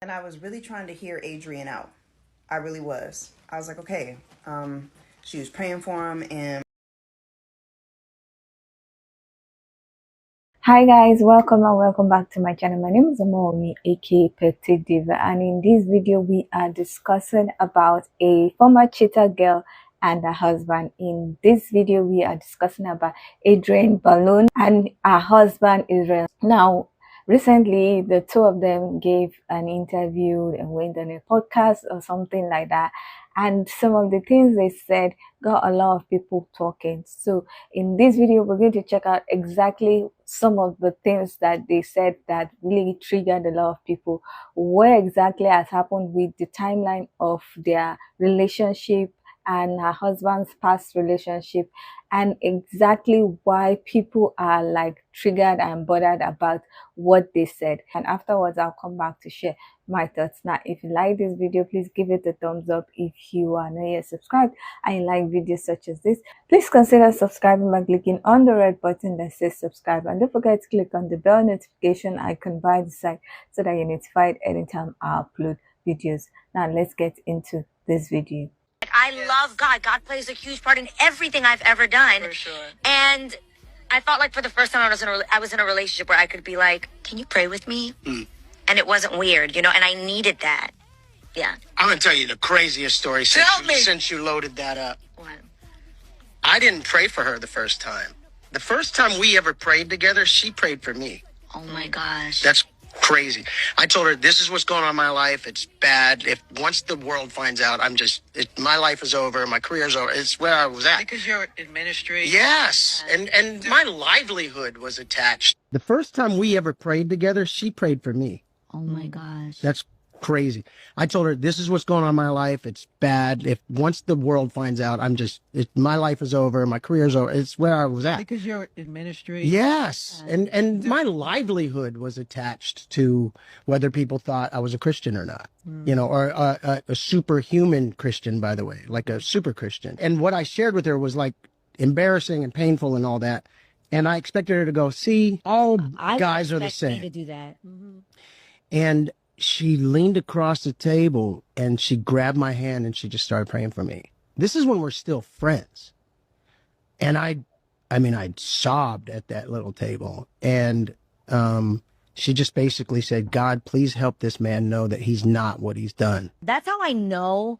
And I was really trying to hear Adrienne out. I really was. I was like, okay. She was praying for him, and Hi guys, welcome and welcome back to my channel. My name is Amoi, aka Petite Diva, and in this video we are discussing about a former cheater girl and her husband. In this video we are discussing about Adrienne Bailon and her husband Israel. Now, recently the two of them gave an interview and went on a podcast or something like that, and some of the things they said got a lot of people talking. So in this video we're going to check out exactly some of the things that they said that really triggered a lot of people, what exactly has happened with the timeline of their relationship and her husband's past relationship, and exactly why people are like triggered and bothered about what they said. And afterwards I'll come back to share my thoughts. Now, if you like this video, please give it a thumbs up. If you are not yet subscribed and you like videos such as this, please consider subscribing by clicking on the red button that says subscribe, and don't forget to click on the bell notification icon by the side so that you're notified anytime I upload videos. Now let's get into this video. I love God. God plays a huge part in everything I've ever done. For sure. And I felt like for the first time I was in a relationship where I could be like, "Can you pray with me?" And it wasn't weird, and I needed that. Yeah. I'm going to tell you the craziest story since you loaded that up. What? I didn't pray for her the first time. The first time we ever prayed together, she prayed for me. Oh my gosh. That's crazy. I told her, this is what's going on in my life. It's bad. If once the world finds out, my life is over. My career's over. It's where I was at. Because you're in ministry. Yes. And my livelihood was attached. The first time we ever prayed together, she prayed for me. Oh my gosh. That's crazy. I told her, this is what's going on in my life. It's bad. If once the world finds out, my life is over. My career's over. It's where I was at. Because you're in ministry. Yes. And my livelihood was attached to whether people thought I was a Christian or not, or a superhuman Christian, by the way, like a super Christian. And what I shared with her was like embarrassing and painful and all that. And I expected her to go, see, all guys are the same. To do that. And she leaned across the table and she grabbed my hand and she just started praying for me. This is when we're still friends. And I sobbed at that little table. And she just basically said, God, please help this man know that he's not what he's done. That's how I know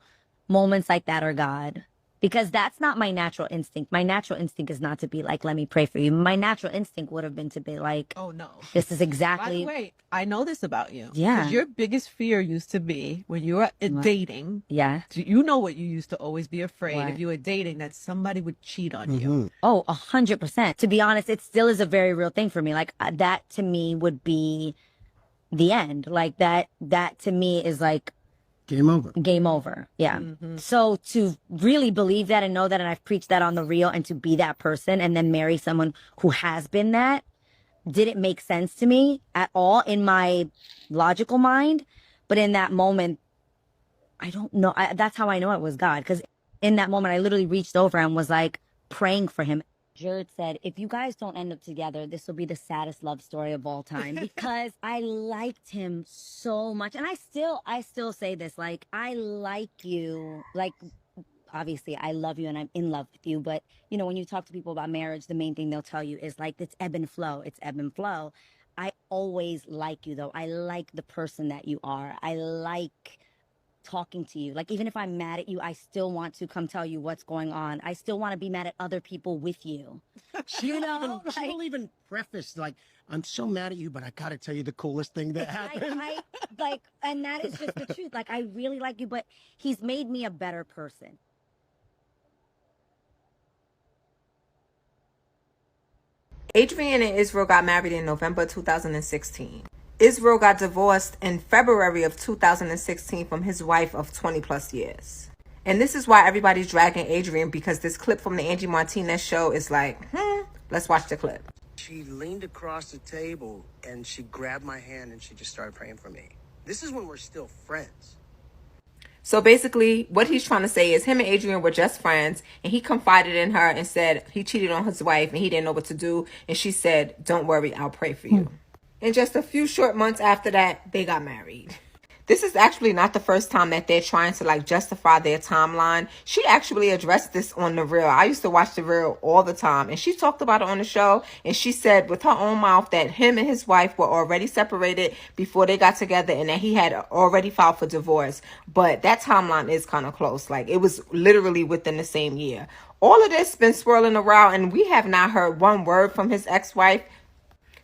moments like that are God. Because that's not my natural instinct. My natural instinct is not to be like, let me pray for you. My natural instinct would have been to be like, oh no, this is exactly. By the way, I know this about you. Yeah. Because your biggest fear used to be when you were dating. Yeah. You know what you used to always be afraid What? if you were dating, that somebody would cheat on you. Oh, 100%. To be honest, it still is a very real thing for me. Like that to me would be the end. Like that to me is like, Game over. Game over. Yeah. So to really believe that and know that, and I've preached that on the reel, and to be that person and then marry someone who has been that, didn't make sense to me at all in my logical mind. But in that moment, I don't know. That's how I know it was God. Because in that moment, I literally reached over and was like praying for him. Jared said, if you guys don't end up together, this will be the saddest love story of all time, because I liked him so much. And I still say this, like, I like you. Like, obviously I love you and I'm in love with you. But, when you talk to people about marriage, the main thing they'll tell you is like, it's ebb and flow. It's ebb and flow. I always like you, though. I like the person that you are. I like talking to you. Like, even if I'm mad at you, I still want to come tell you what's going on. I still want to be mad at other people with you. She will even preface like, I'm so mad at you, but I gotta tell you the coolest thing that happened. And that is just the truth. Like, I really like you, but he's made me a better person. Adrienne and Israel got married in November 2016. Israel got divorced in February of 2016 from his wife of 20 plus years. And this is why everybody's dragging Adrienne, because this clip from the Angie Martinez show is like, let's watch the clip. She leaned across the table and she grabbed my hand and she just started praying for me. This is when we're still friends. So basically, what he's trying to say is him and Adrienne were just friends, and he confided in her and said he cheated on his wife and he didn't know what to do. And she said, don't worry, I'll pray for you. And just a few short months after that, they got married. This is actually not the first time that they're trying to like justify their timeline. She actually addressed this on The Real. I used to watch The Real all the time, and she talked about it on the show, and she said with her own mouth that him and his wife were already separated before they got together, and that he had already filed for divorce. But that timeline is kind of close. Like, it was literally within the same year. All of this been swirling around, and we have not heard one word from his ex-wife.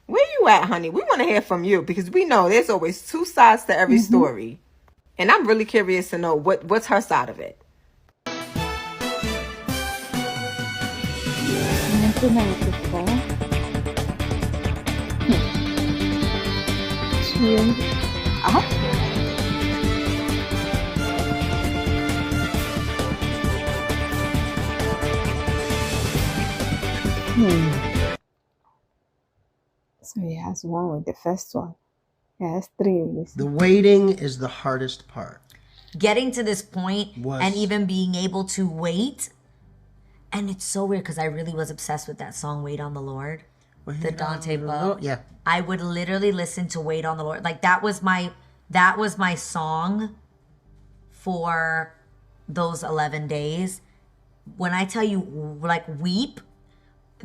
Where you at, honey? We want to hear from you, because we know there's always two sides to every story. And I'm really curious to know what's her side of it. So he has one with the first one. He has three with this. The waiting is the hardest part. Getting to this point Was- and even being able to wait. And it's so weird because I really was obsessed with that song, Wait on the Lord. The Dante Bow. Yeah. I would literally listen to Wait on the Lord. Like that was my song for those 11 days. When I tell you like weep,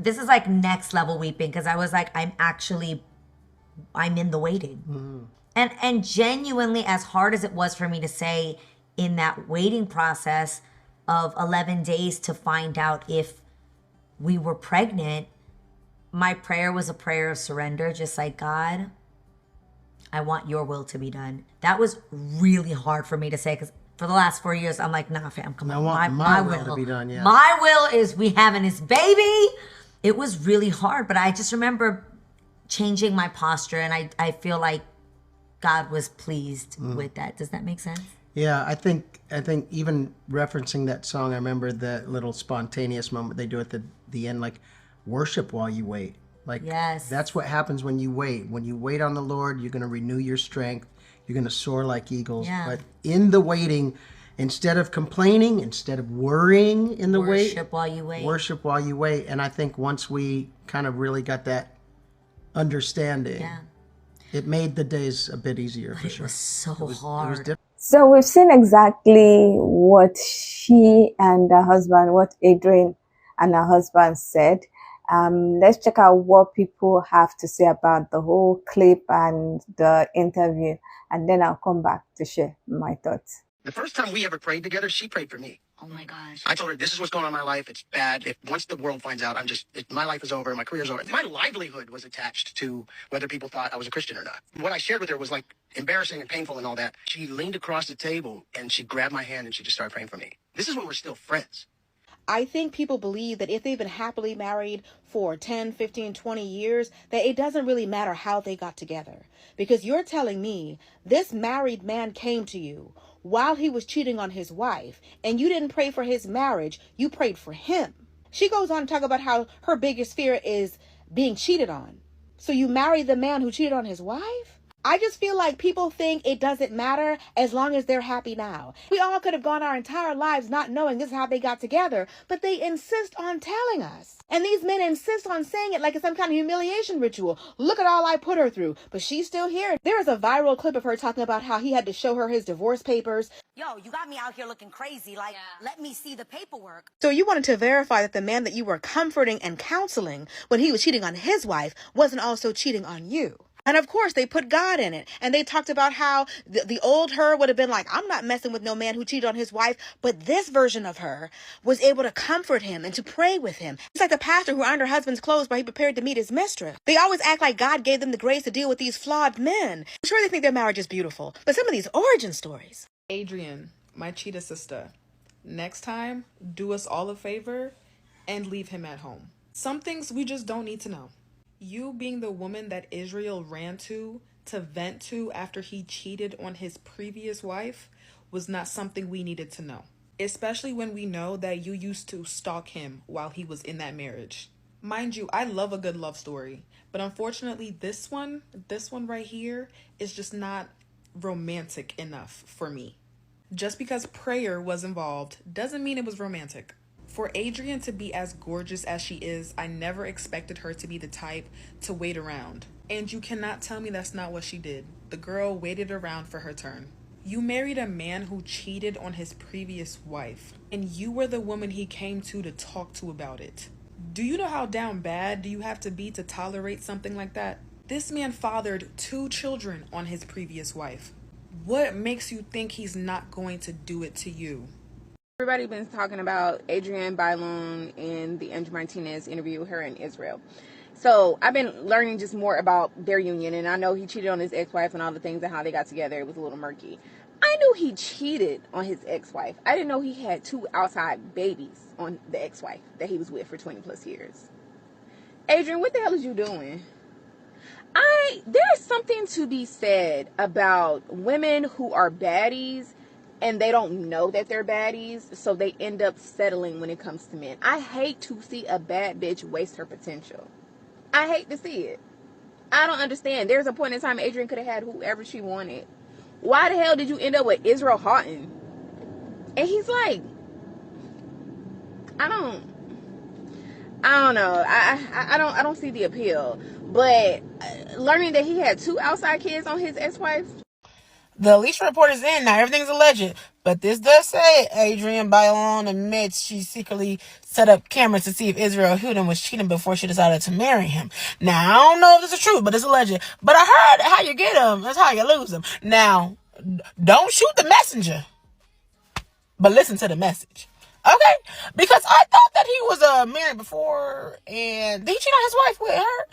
this is like next level weeping, because I was like, I'm in the waiting. And genuinely, as hard as it was for me to say in that waiting process of 11 days to find out if we were pregnant, my prayer was a prayer of surrender, just like, God, I want your will to be done. That was really hard for me to say, because for the last 4 years, I'm like, nah, fam, come on. I want my will to be done, yeah. My will is we having this baby. It was really hard, but I just remember changing my posture, and I feel like God was pleased with that. Does that make sense? Yeah, I think even referencing that song, I remember that little spontaneous moment they do at the end, like worship while you wait. Like, yes, that's what happens when you wait. When you wait on the Lord, you're going to renew your strength. You're going to soar like eagles. Yeah. But in the waiting, instead of complaining, instead of worrying in the wait, worship while you wait. Worship while you wait. And I think once we kind of really got that understanding, it made the days a bit easier for sure. It was so hard. different. So we've seen exactly what she and her husband, what Adrienne and her husband said. Let's check out what people have to say about the whole clip and the interview, and then I'll come back to share my thoughts. The first time we ever prayed together, she prayed for me. Oh my gosh. I told her, this is what's going on in my life. It's bad. If once the world finds out, my life is over. My career's over. My livelihood was attached to whether people thought I was a Christian or not. What I shared with her was like embarrassing and painful and all that. She leaned across the table and she grabbed my hand and she just started praying for me. This is when we're still friends. I think people believe that if they've been happily married for 10, 15, 20 years, that it doesn't really matter how they got together. Because you're telling me this married man came to you while he was cheating on his wife, and you didn't pray for his marriage, you prayed for him. She goes on to talk about how her biggest fear is being cheated on. So you married the man who cheated on his wife? I just feel like people think it doesn't matter as long as they're happy now. We all could have gone our entire lives not knowing this is how they got together, but they insist on telling us. And these men insist on saying it like it's some kind of humiliation ritual. Look at all I put her through, but she's still here. There is a viral clip of her talking about how he had to show her his divorce papers. Yo, you got me out here looking crazy. Like, let me see the paperwork. So you wanted to verify that the man that you were comforting and counseling when he was cheating on his wife wasn't also cheating on you. And of course, they put God in it. And they talked about how the old her would have been like, I'm not messing with no man who cheated on his wife. But this version of her was able to comfort him and to pray with him. It's like the pastor who ironed her husband's clothes while he prepared to meet his mistress. They always act like God gave them the grace to deal with these flawed men. I'm sure they think their marriage is beautiful. But some of these origin stories. Adrienne, my cheetah sister, next time, do us all a favor and leave him at home. Some things we just don't need to know. You being the woman that Israel ran to vent to after he cheated on his previous wife was not something we needed to know. Especially when we know that you used to stalk him while he was in that marriage. Mind you, I love a good love story, but unfortunately this one right here is just not romantic enough for me. Just because prayer was involved doesn't mean it was romantic. For Adrienne to be as gorgeous as she is, I never expected her to be the type to wait around. And you cannot tell me that's not what she did. The girl waited around for her turn. You married a man who cheated on his previous wife, and you were the woman he came to talk to about it. Do you know how down bad do you have to be to tolerate something like that? This man fathered 2 children on his previous wife. What makes you think he's not going to do it to you? Everybody been talking about Adrienne Bailon in the Andrew Martinez interview with her in Israel. So I've been learning just more about their union, and I know he cheated on his ex-wife and all the things and how they got together. It was a little murky. I knew he cheated on his ex-wife. I didn't know he had 2 outside babies on the ex-wife that he was with for 20 plus years. Adrienne, what the hell is you doing? There's something to be said about women who are baddies and they don't know that they're baddies, so they end up settling when it comes to men. I hate to see a bad bitch waste her potential. I hate to see it. I don't understand. There's a point in time Adrienne could have had whoever she wanted. Why the hell did you end up with Israel Houghton? And he's like, I don't know. I don't see the appeal. But learning that he had 2 outside kids on his ex-wife. The least report is in. Now everything's alleged. But this does say Adrienne Bailon admits she secretly set up cameras to see if Israel Houghton was cheating before she decided to marry him. Now, I don't know if this is true, but it's alleged. But I heard how you get them, that's how you lose them. Now, don't shoot the messenger, but listen to the message. Okay? Because I thought that he was married before, and did he cheat on his wife with her?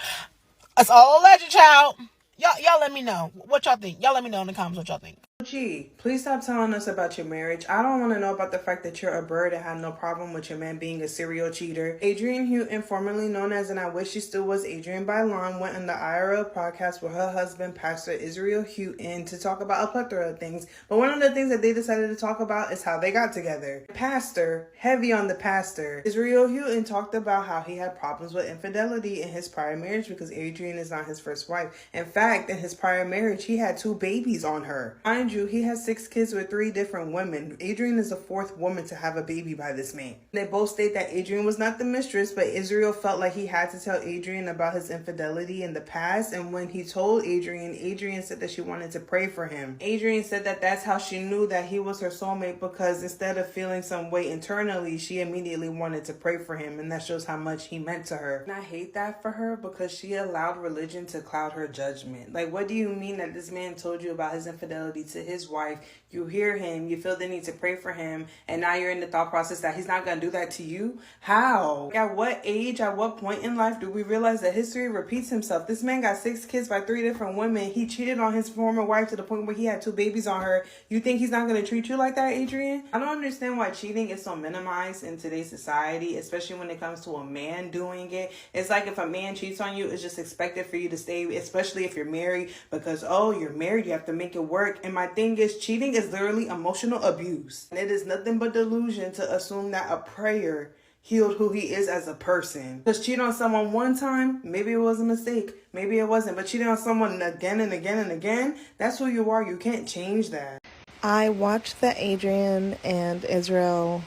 It's all alleged, child. Y'all let me know what y'all think. Y'all let me know in the comments what y'all think. Gee, please stop telling us about your marriage. I don't want to know about the fact that you're a bird and have no problem with your man being a serial cheater. Adrienne Houghton, formerly known as And I Wish She Still Was Adrienne Bailon, went on the IRL podcast with her husband, Pastor Israel Houghton, to talk about a plethora of things. But one of the things that they decided to talk about is how they got together. Pastor, heavy on the pastor, Israel Houghton talked about how he had problems with infidelity in his prior marriage because Adrienne is not his first wife. In fact, in his prior marriage, he had 2 babies on her. Mind you, he has 6 kids with 3 different women. Adrienne is the 4th woman to have a baby by this man. They both state that Adrienne was not the mistress, but Israel felt like he had to tell Adrienne about his infidelity in the past. And when he told Adrienne said that she wanted to pray for him. Adrienne said that that's how she knew that he was her soulmate, because instead of feeling some way internally, she immediately wanted to pray for him. And that shows how much he meant to her. And I hate that for her, because she allowed religion to cloud her judgment. Like, what do you mean that this man told you about his infidelity to his wife? You hear him, you feel the need to pray for him, and now you're in the thought process that he's not going to do that to you? How? At what age, at what point in life do we realize that history repeats himself? This man got 6 kids by 3 different women. He cheated on his former wife to the point where he had 2 babies on her. You think he's not going to treat you like that, Adrienne? I don't understand why cheating is so minimized in today's society, especially when it comes to a man doing it. It's like if a man cheats on you, it's just expected for you to stay, especially if you're married, because, oh, you're married, you have to make it work. And my thing is, cheating is literally emotional abuse. And it is nothing but delusion to assume that a prayer healed who he is as a person. Because cheat on someone one time, maybe it was a mistake, maybe it wasn't. But cheating on someone again and again and again, that's who you are. You can't change that. I watched the Adrienne and Israel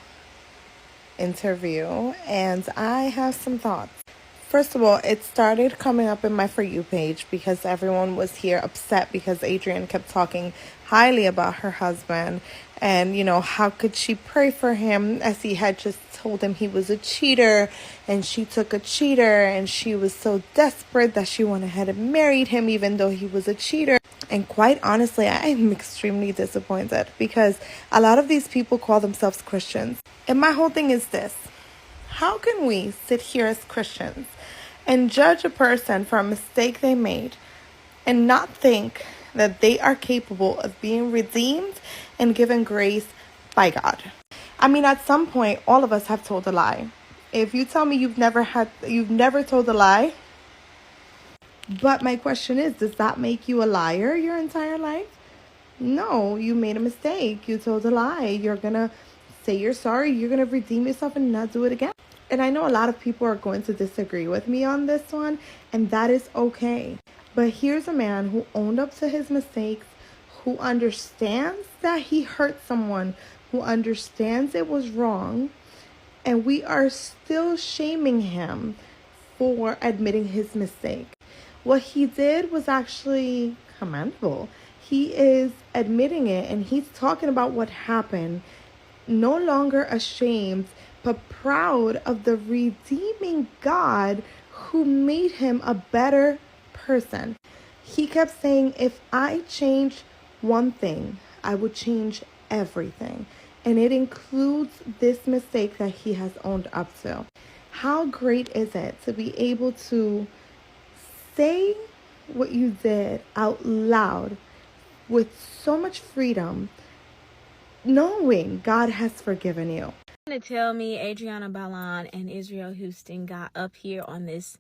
interview, and I have some thoughts. First of all, it started coming up in my For You page because everyone was here upset because Adrienne kept talking highly about her husband. And, you know, how could she pray for him, as he had just told him he was a cheater, and she took a cheater, and she was so desperate that she went ahead and married him even though he was a cheater. And quite honestly, I am extremely disappointed because a lot of these people call themselves Christians. And my whole thing is this: how can we sit here as Christians and judge a person for a mistake they made and not think that they are capable of being redeemed and given grace by God? I mean, at some point, all of us have told a lie. If you tell me you've never told a lie, but my question is, does that make you a liar your entire life? No, you made a mistake. You told a lie. You're going to say you're sorry. You're going to redeem yourself and not do it again. And I know a lot of people are going to disagree with me on this one, and that is okay. But here's a man who owned up to his mistakes, who understands that he hurt someone, who understands it was wrong, and we are still shaming him for admitting his mistake. What he did was actually commendable. He is admitting it, and he's talking about what happened. No longer ashamed, but proud of the redeeming God who made him a better person. He kept saying, if I change one thing, I would change everything. And it includes this mistake that he has owned up to. How great is it to be able to say what you did out loud with so much freedom, knowing God has forgiven you? To tell me Adrienne Bailon and Israel Houston got up here on this,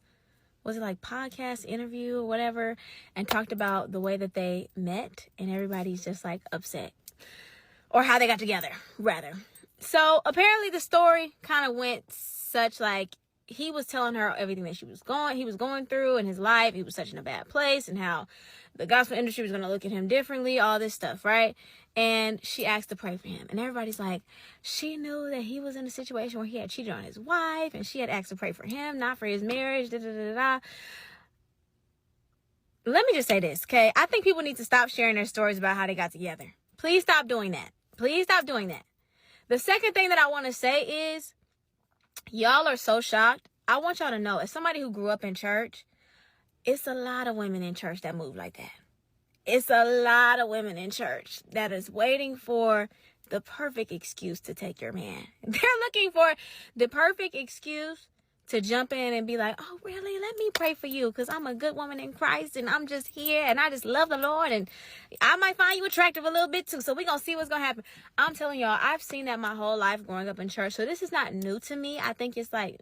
was it like podcast interview or whatever, and talked about the way that they met, and everybody's just like upset, or how they got together rather. So apparently the story kind of went such like, he was telling her everything that he was going through in his life. He was such in a bad place, and how the gospel industry was going to look at him differently, all this stuff, right? And she asked to pray for him. And everybody's like, she knew that he was in a situation where he had cheated on his wife, and she had asked to pray for him, not for his marriage, da da da da. Let me just say this, okay? I think people need to stop sharing their stories about how they got together. Please stop doing that. Please stop doing that. The second thing that I want to say is, y'all are so shocked. I want y'all to know, as somebody who grew up in church, it's a lot of women in church that move like that. It's a lot of women in church that is waiting for the perfect excuse to take your man. They're looking for the perfect excuse to jump in and be like, oh, really? Let me pray for you, because I'm a good woman in Christ, and I'm just here, and I just love the Lord, and I might find you attractive a little bit too, so we're going to see what's going to happen. I'm telling y'all, I've seen that my whole life growing up in church, so this is not new to me. I think it's like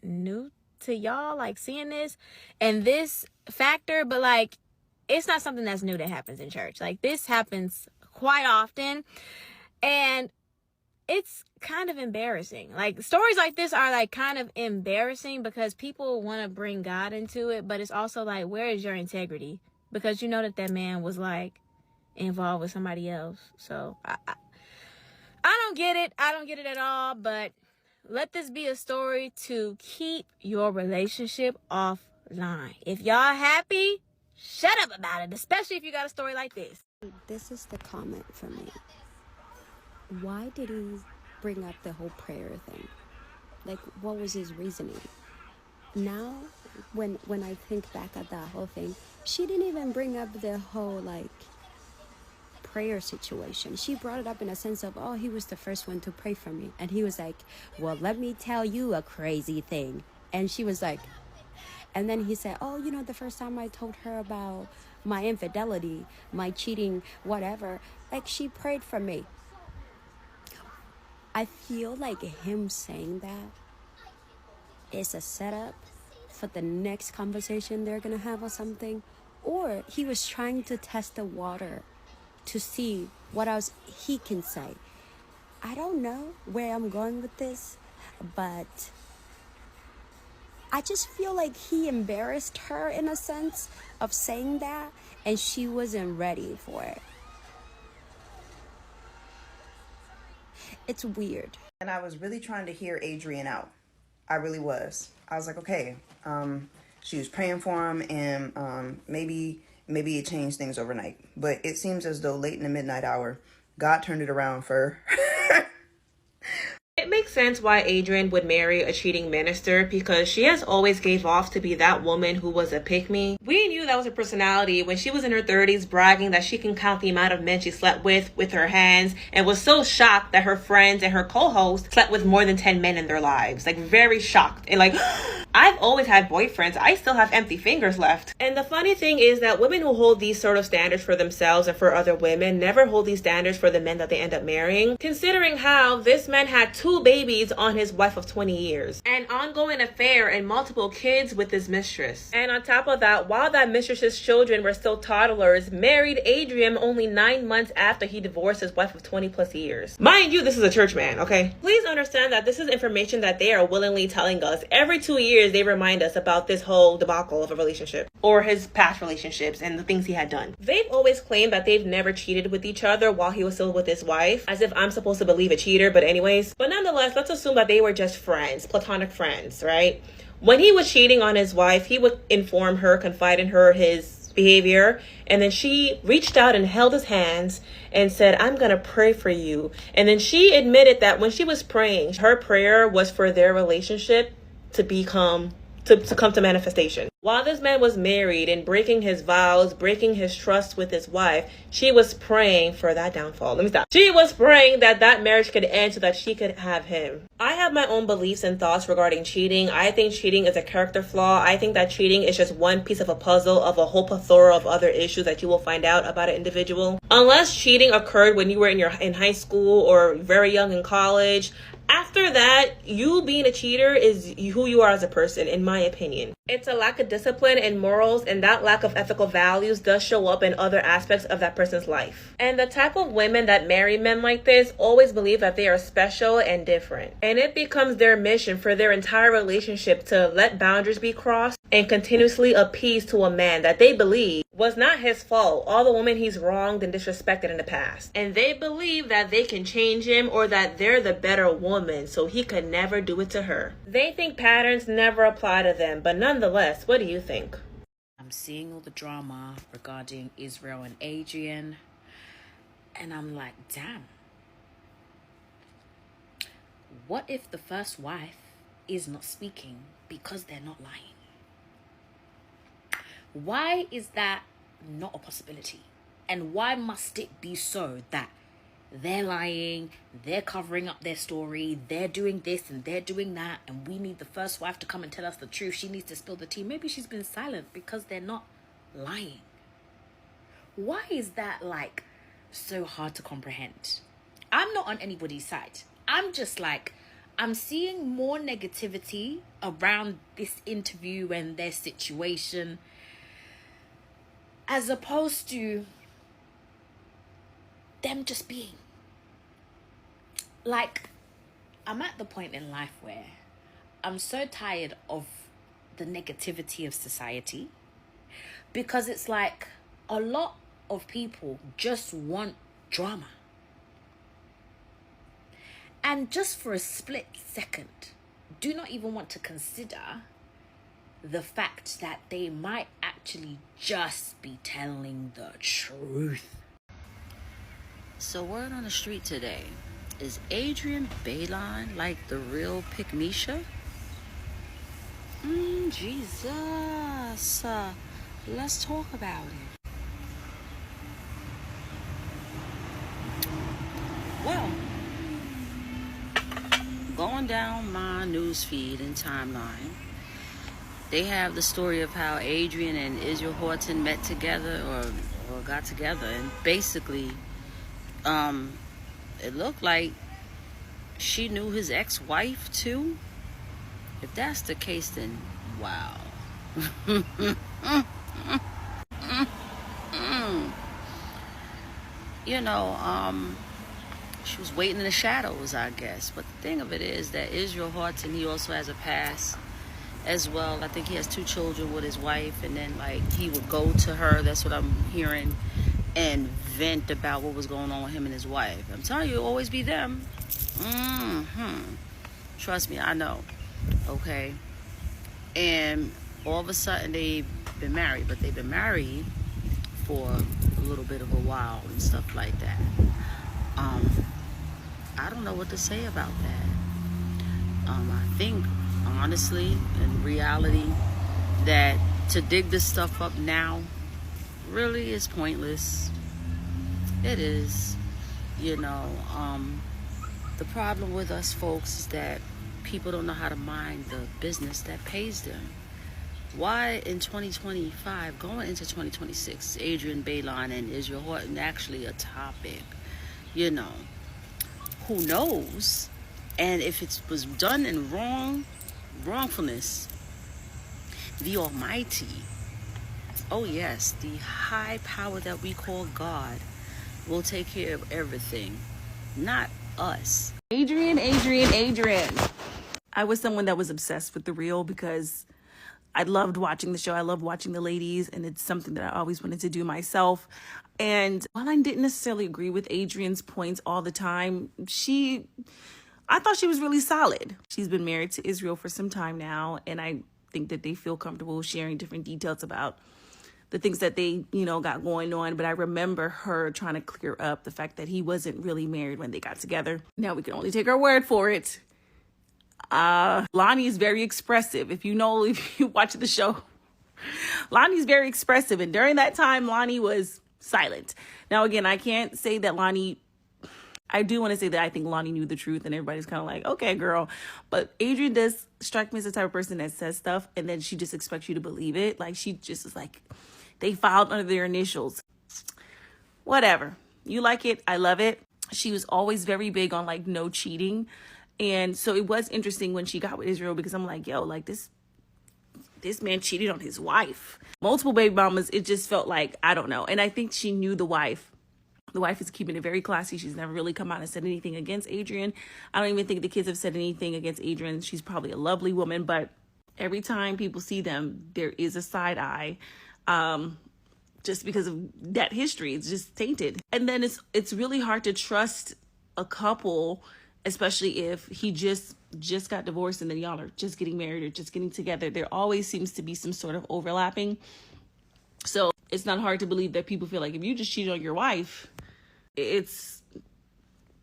new to y'all, like seeing this and this factor, but like, it's not something that's new that happens in church. Like, this happens quite often, and it's kind of embarrassing. Like, stories like this are like kind of embarrassing because people want to bring God into it, but it's also like, where is your integrity? Because you know that man was like involved with somebody else. So I don't get it. I don't get it at all, but let this be a story to keep your relationship offline. If y'all happy, shut up about it, especially if you got a story like this. This is the comment for me. Why did he bring up the whole prayer thing? Like, what was his reasoning? Now, when I think back at that whole thing, she didn't even bring up the whole, like, prayer situation. She brought it up in a sense of, oh, he was the first one to pray for me. And he was like, well, let me tell you a crazy thing. And she was like, and then he said, oh, you know, the first time I told her about my infidelity, my cheating, whatever, like, she prayed for me. I feel like him saying that is a setup for the next conversation they're going to have or something. Or he was trying to test the water to see what else he can say. I don't know where I'm going with this, but I just feel like he embarrassed her in a sense of saying that, and she wasn't ready for it. It's weird. And I was really trying to hear Adrienne out. I really was. I was like, okay, she was praying for him, and maybe it changed things overnight. But it seems as though late in the midnight hour, God turned it around for her. It makes sense why Adrienne would marry a cheating minister, because she has always gave off to be that woman who was a pick-me. We knew that was her personality when she was in her 30s, bragging that she can count the amount of men she slept with her hands, and was so shocked that her friends and her co-host slept with more than 10 men in their lives. Like, very shocked. And like, I've always had boyfriends. I still have empty fingers left. And the funny thing is that women who hold these sort of standards for themselves and for other women never hold these standards for the men that they end up marrying, considering how this man had 2 babies on his wife of 20 years, an ongoing affair, and multiple kids with his mistress. And on top of that, while that mistress's children were still toddlers, married Adrienne only 9 months after he divorced his wife of 20 plus years. Mind you, this is a church man, okay? Please understand that this is information that they are willingly telling us. Every 2 years, they remind us about this whole debacle of a relationship, or his past relationships and the things he had done. They've always claimed that they've never cheated with each other while he was still with his wife, as if I'm supposed to believe a cheater, but anyways. But nonetheless, let's assume that they were just friends, platonic friends, right? When he was cheating on his wife, he would inform her, confide in her his behavior. And then she reached out and held his hands and said, I'm going to pray for you. And then she admitted that when she was praying, her prayer was for their relationship to become to come to manifestation. While this man was married and breaking his vows, breaking his trust with his wife, she was praying for that downfall. Let me stop. She was praying that that marriage could end so that she could have him. I have my own beliefs and thoughts regarding cheating. I think cheating is a character flaw. I think that cheating is just one piece of a puzzle of a whole plethora of other issues that you will find out about an individual. Unless cheating occurred when you were in high school or very young in college, after that, you being a cheater is who you are as a person, in my opinion. It's a lack of discipline and morals, and that lack of ethical values does show up in other aspects of that person's life. And the type of women that marry men like this always believe that they are special and different. And it becomes their mission for their entire relationship to let boundaries be crossed and continuously appease to a man that they believe was not his fault, all the women he's wronged and disrespected in the past. And they believe that they can change him or that they're the better woman, so he could never do it to her. They think patterns never apply to them, but nonetheless, what do you think? I'm seeing all the drama regarding Israel and Adrienne, and I'm like, damn. What if the first wife is not speaking because they're not lying? Why is that not a possibility? And why must it be so that they're lying, they're covering up their story, they're doing this and they're doing that, and we need the first wife to come and tell us the truth? She needs to spill the tea. Maybe she's been silent because they're not lying. Why is that like so hard to comprehend? I'm not on anybody's side. I'm just like, I'm seeing more negativity around this interview and their situation, as opposed to them just being. Like, I'm at the point in life where I'm so tired of the negativity of society, because it's like a lot of people just want drama. And just for a split second, do not even want to consider the fact that they might actually just be telling the truth. So word on the street today, is Adrienne Bailon like the real Pickmeisha? Jesus. Let's talk about it. Well, going down my news feed and timeline, they have the story of how Adrienne and Israel Horton met together or got together, and basically it looked like she knew his ex-wife too. If that's the case, then wow. You know, she was waiting in the shadows, I guess. But the thing of it is that Israel Horton, he also has a past as well. I think he has 2 children with his wife, and then like he would go to her, that's what I'm hearing, and vent about what was going on with him and his wife. I'm telling you, it'll always be them. Trust me, I know. Okay. And all of a sudden they've been married, but they've been married for a little bit of a while and stuff like that. I don't know what to say about that. I think, honestly, in reality, that to dig this stuff up now really is pointless. It is. You know, the problem with us folks is that people don't know how to mind the business that pays them. Why in 2025, going into 2026, Adrienne Bailon and Israel Horton actually a topic? You know, who knows? And if it was done in wrongfulness, the Almighty, oh yes, the high power that we call God, will take care of everything, not us. Adrienne. I was someone that was obsessed with The Real because I loved watching the show. I loved watching the ladies, and it's something that I always wanted to do myself. And while I didn't necessarily agree with Adrienne's points all the time, I thought she was really solid. She's been married to Israel for some time now, and I think that they feel comfortable sharing different details about the things that they, got going on. But I remember her trying to clear up the fact that he wasn't really married when they got together. Now we can only take her word for it. Lonnie is very expressive. If you watch the show, Lonnie's very expressive. And during that time, Lonnie was silent. Now, again, I can't say that I do want to say that I think Lonnie knew the truth and everybody's kind of like, okay, girl. But Adrienne does strike me as the type of person that says stuff and then she just expects you to believe it. Like, she just is like, they filed under their initials. Whatever. You like it. I love it. She was always very big on like no cheating. And so it was interesting when she got with Israel because I'm like, yo, like this man cheated on his wife. Multiple baby mamas. It just felt like, I don't know. And I think she knew the wife. The wife is keeping it very classy. She's never really come out and said anything against Adrienne. I don't even think the kids have said anything against Adrienne. She's probably a lovely woman, but every time people see them, there is a side eye. Just because of that history, it's just tainted. And then it's really hard to trust a couple, especially if he just got divorced and then y'all are just getting married or just getting together. There always seems to be some sort of overlapping. So it's not hard to believe that people feel like if you just cheat on your wife, it's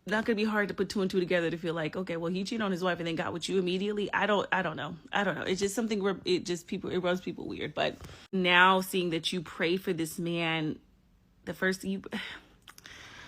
not going to be hard to put two and two together to feel like, okay, well, he cheated on his wife and then got with you immediately. I don't know. It's just something where it rubs people weird. But now seeing that you pray for this man,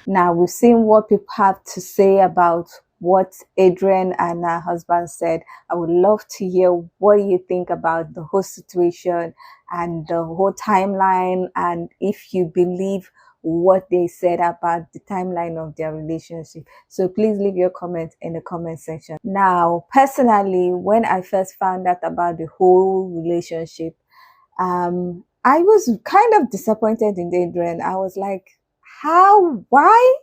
Now we've seen what people have to say about what Adrienne and her husband said. I would love to hear what you think about the whole situation and the whole timeline, and if you believe what they said about the timeline of their relationship. So please leave your comment in the comment section. Now, personally, when I first found out about the whole relationship, I was kind of disappointed in Adrienne. I was like, why?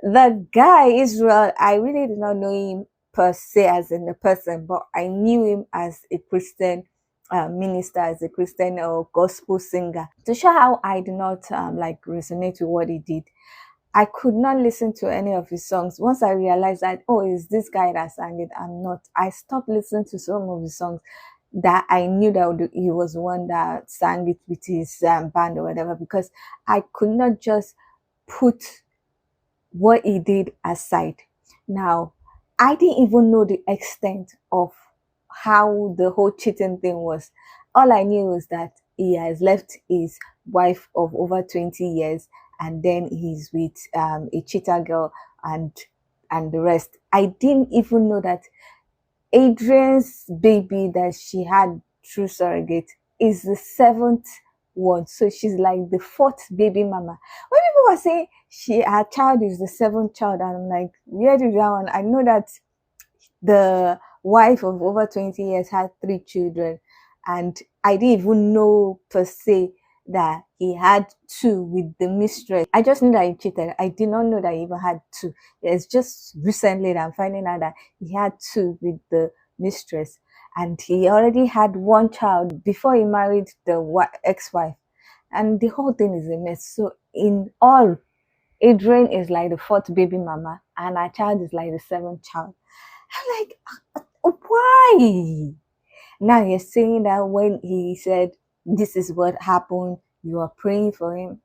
The guy, Israel, I really did not know him per se as in a person, but I knew him as a Christian minister, as a Christian or gospel singer. To show how I did not resonate with what he did, I could not listen to any of his songs. Once I realized that, oh, it's this guy that sang it, I stopped listening to some of his songs that I knew that he was the one that sang it with his band or whatever, because I could not just put what he did aside. Now, I didn't even know the extent of how the whole cheating thing was. All I knew was that he has left his wife of over 20 years and then he's with a cheater girl and the rest. I didn't even know that Adrienne's baby that she had through surrogate is the 7th one. So she's like the 4th baby mama. When people were saying her child is the 7th child, and I'm like, where did that one? I know that the wife of over 20 years had 3 children, and I didn't even know per se that he had 2 with the mistress. I just knew that he cheated. I did not know that he even had 2. It's just recently that I'm finding out that he had 2 with the mistress, and he already had 1 child before he married the ex-wife, and the whole thing is a mess. So in all, Adrienne is like the 4th baby mama and our child is like the 7th child. I'm like, why? Now you're saying that when he said this is what happened, you are praying for him,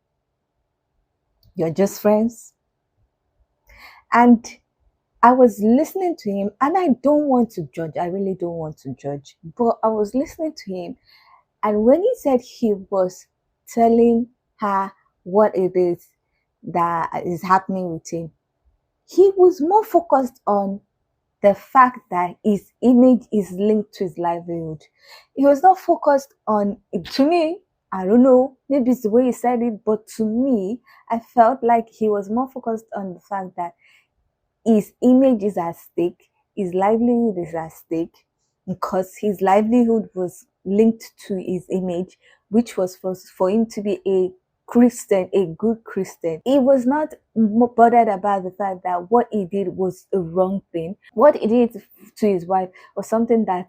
you're just friends. And I was listening to him, and I don't want to judge. I really don't want to judge. But I was listening to him, and when he said he was telling her what it is that is happening with him, he was more focused on the fact that his image is linked to his livelihood. He was not focused on, to me, I don't know, maybe it's the way he said it, but to me, I felt like he was more focused on the fact that his image is at stake, his livelihood is at stake, because his livelihood was linked to his image, which was for him to be a Christian, a good Christian. He was not bothered about the fact that what he did was a wrong thing. What he did to his wife was something that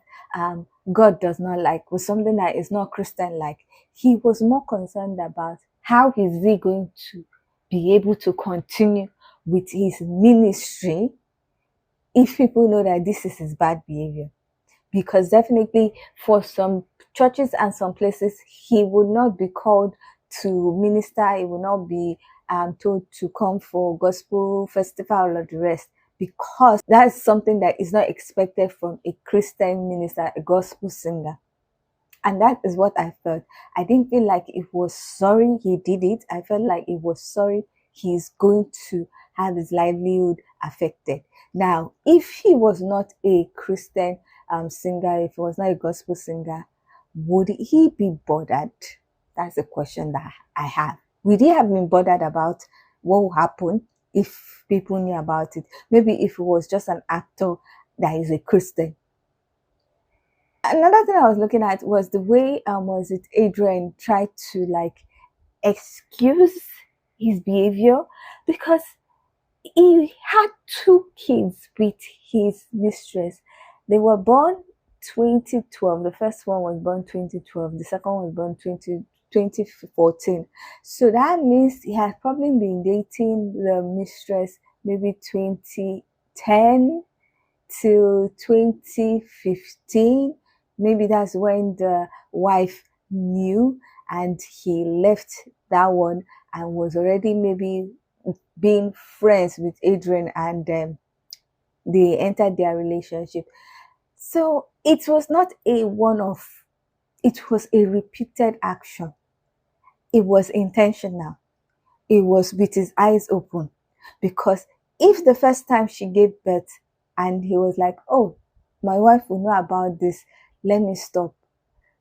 God does not like, was something that is not Christian-like. He was more concerned about how is he going to be able to continue with his ministry if people know that this is his bad behavior. because definitely for some churches and some places, he would not be called to minister. He will not be told to come for gospel festival or the rest, because that's something that is not expected from a Christian minister, a gospel singer. And that is what I felt. I didn't feel like it was sorry he did it. I felt like it was sorry he's going to have his livelihood affected. Now, if he was not a Christian singer, if he was not a gospel singer, would he be bothered? That's a question that I have. Would he have been bothered about what will happen if people knew about it? Maybe if he was just an actor that is a Christian. Another thing I was looking at was the way Adrienne tried to like excuse his behavior, because he had 2 kids with his mistress. They were born 2012. The first one was born 2012. The second one was born 2014. So that means he had probably been dating the mistress maybe 2010 till 2015. Maybe that's when the wife knew and he left that one and was already maybe being friends with Adrienne, and they entered their relationship. So it was not a one-off. It was a repeated action. It was intentional. It was with his eyes open. Because if the first time she gave birth and he was like, oh, my wife will know about this, let me stop,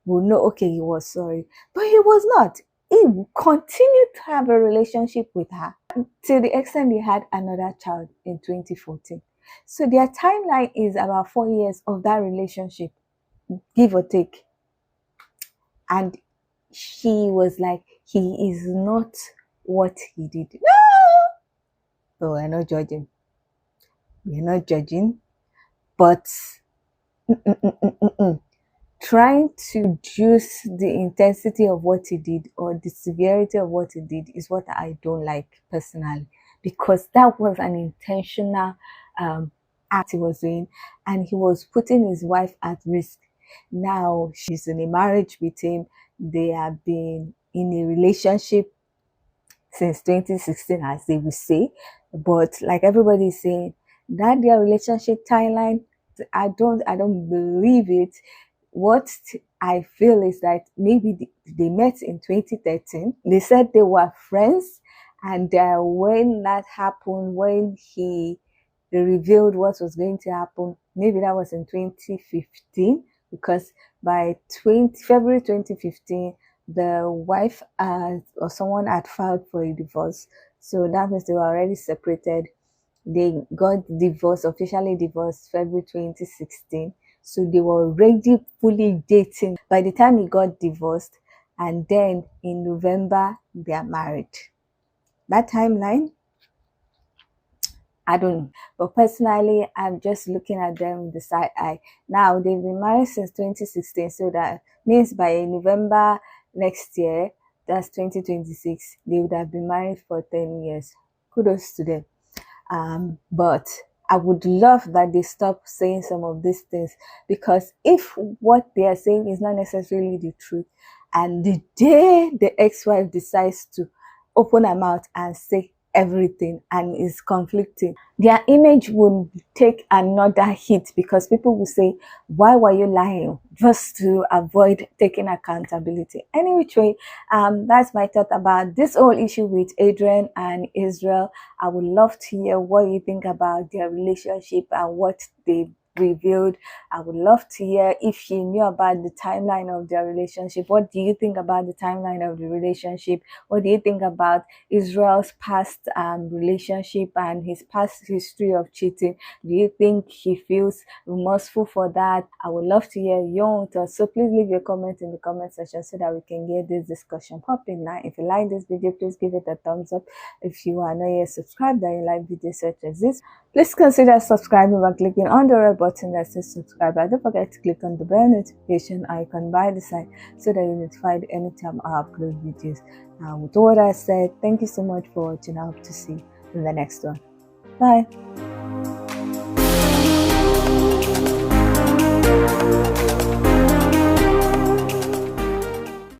will know, okay, he was sorry. But he was not. He continued to have a relationship with her till the extent they had another child in 2014. So their timeline is about 4 years of that relationship, give or take. And she was like, he is not what he did. No! So we're not judging. We're not judging. But trying to reduce the intensity of what he did or the severity of what he did is what I don't like personally, because that was an intentional act he was doing, and he was putting his wife at risk. Now she's in a marriage with him. They have been in a relationship since 2016, as they will say. But like everybody is saying, that their relationship timeline, I don't believe it. What I feel is that maybe they met in 2013. They said they were friends, and when that happened, when he revealed what was going to happen, maybe that was in 2015, because by February 2015, the wife or someone had filed for a divorce. So that means they were already separated. They got divorced, officially divorced, February 2016. So they were already fully dating by the time he got divorced. And then in November, they are married. That timeline, I don't know. But personally, I'm just looking at them with the side eye. Now, they've been married since 2016. So that means by November next year, that's 2026, they would have been married for 10 years. Kudos to them. But I would love that they stop saying some of these things, because if what they are saying is not necessarily the truth, and the day the ex-wife decides to open her mouth and say everything and is conflicting, their image will take another hit, because people will say, why were you lying? Just to avoid taking accountability. Any which way, that's my thought about this whole issue with Adrienne and Israel. I would love to hear what you think about their relationship and what they revealed. I would love to hear if you knew about the timeline of their relationship. What do you think about the timeline of the relationship? What do you think about Israel's past relationship and his past history of cheating? Do you think he feels remorseful for that? I would love to hear your own thoughts. So please leave your comment in the comment section so that we can get this discussion popping. Now, if you like this video, please give it a thumbs up. If you are not yet subscribed and you like videos such as this, please consider subscribing by clicking on the red button that says subscribe. Don't forget to click on the bell notification icon by the side so that you're notified anytime I upload videos. Now, with all that said, thank you so much for watching. I hope to see you in the next one. Bye. you.